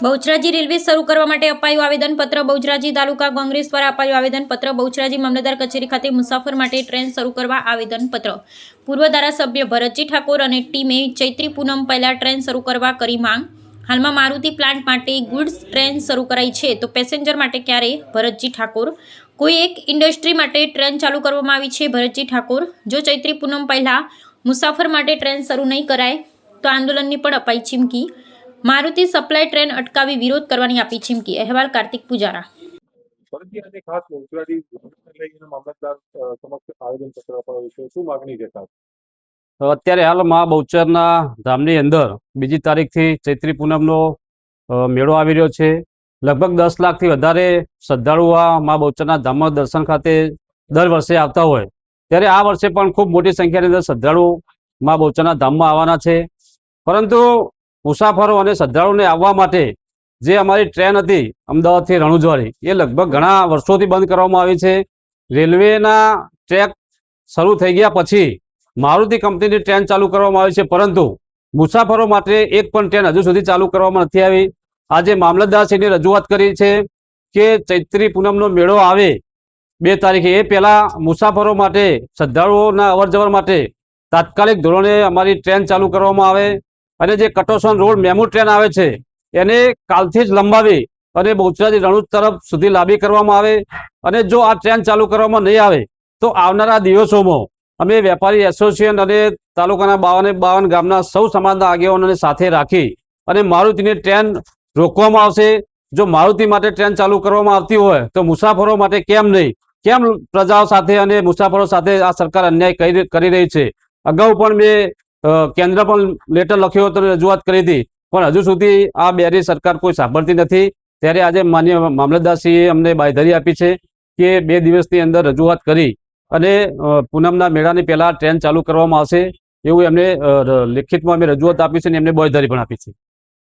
Bahucharaji railway શરૂ કરવા માટે અપાયું આવેદનપત્ર. બહુચરાજી તાલુકા કોંગ્રેસ દ્વારા અપાયું આવેદનપત્ર. બહુચરાજી મામલતદાર કચેરી ખાતે મુસાફર માટે ટ્રેન શરૂ કરવા આવેદનપત્ર. પૂર્વ ધારાસભ્ય ભરતજી ઠાકોર અને ટીમે ચૈત્રી પૂનમ પહેલા ટ્રેન શરૂ કરવા કરી માંગ. હાલમાં મારુતિ પ્લાન્ટ માટે ગુડ્સ ટ્રેન શરૂ કરાઈ છે, તો પેસેન્જર માટે ક્યારે? ભરતજી ઠાકોર. કોઈ એક ઇન્ડસ્ટ્રી માટે ટ્રેન ચાલુ કરવામાં આવી છે. ભરતજી ઠાકોર. જો ચૈત્રી પૂનમ પહેલા મુસાફર માટે ટ્રેન શરૂ નહીં કરાય તો આંદોલનની પણ અપાઈ ચીમકી. મારુતિ સપ્લાય ટ્રેન અટકાવી વિરોધ કરવાની આપી ચીમકી. અહેવાલ કાર્તિક પૂજારા. અત્યારે હાલમાં બહુચરના ધામની અંદર 2જી તારીખથી ચૈત્રી પૂનમનો મેળો આવી રહ્યો છે. લગભગ 10 લાખથી વધારે શ્રદ્ધાળુઓ આ મા બહુચરના ધામમાં દર્શન ખાતે દર વર્ષે આવતા હોય, ત્યારે આ વર્ષે પણ ખૂબ મોટી સંખ્યાની અંદર શ્રદ્ધાળુ મા બહુચરના ધામમાં આવવાના છે. પરંતુ મુસાફરો અને શ્રદ્ધાળુઓને આવવા માટે જે અમારી ટ્રેન હતી અમદાવાદથી રણુજવાડી, એ લગભગ ઘણા વર્ષોથી બંધ કરવામાં આવી છે. રેલવેના ટ્રેક શરૂ થઈ ગયા પછી મારુતિ કંપનીની ટ્રેન ચાલુ કરવામાં આવી છે, પરંતુ મુસાફરો માટે એક પણ ટ્રેન હજુ સુધી ચાલુ કરવામાં નથી આવી. આજે મામલતદારશ્રીની રજૂઆત કરી છે કે ચૈત્રી પૂનમનો મેળો આવે 2 તારીખે, એ પહેલા મુસાફરો માટે, શ્રદ્ધાળુઓના અવરજવર માટે તાત્કાલિક ધોરણે અમારી ટ્રેન ચાલુ કરવામાં આવે અને જે કટોસણ રોડ મેમુ ટ્રેન આવે છે એને કાલથી જ લંબાવી અને બહુચરાજી રણુજ તરફ સુધી લાંબી કરવામાં આવે. અને જો આ ટ્રેન ચાલુ કરવામાં નહીં આવે તો આવનારા દિવસોમાં અમે વેપારી એસોસિએશન અને તાલુકાના 52 ગામના સૌ સમાજના આગેવાનોને સાથે રાખી અને મારુતિની ટ્રેન રોકવામાં આવશે. જો મારુતિ માટે ટ્રેન ચાલુ કરવામાં આવતી હોય તો મુસાફરો માટે કેમ નહીં? કેમ પ્રજાઓ સાથે અને મુસાફરો સાથે આ સરકાર અન્યાય કરી રહી છે? અગાઉ પણ મેં કેન્દ્ર પણ લેટર લખ્યો હતો, રજૂઆત કરી હતી, પણ હજુ સુધી આ બેરી સરકાર કોઈ સાંભળતી નથી. ત્યારે આજે માન્ય મામલતદારશ્રીએ અમને બાંયધરી આપી છે કે 2 દિવસની અંદર રજૂઆત કરી અને પૂનમના મેળાની પહેલા ટ્રેન ચાલુ કરવામાં આવશે, એવું એમને લેખિતમાં અમે રજૂઆત આપી છે અને એમને બાંયધરી પણ આપી છે.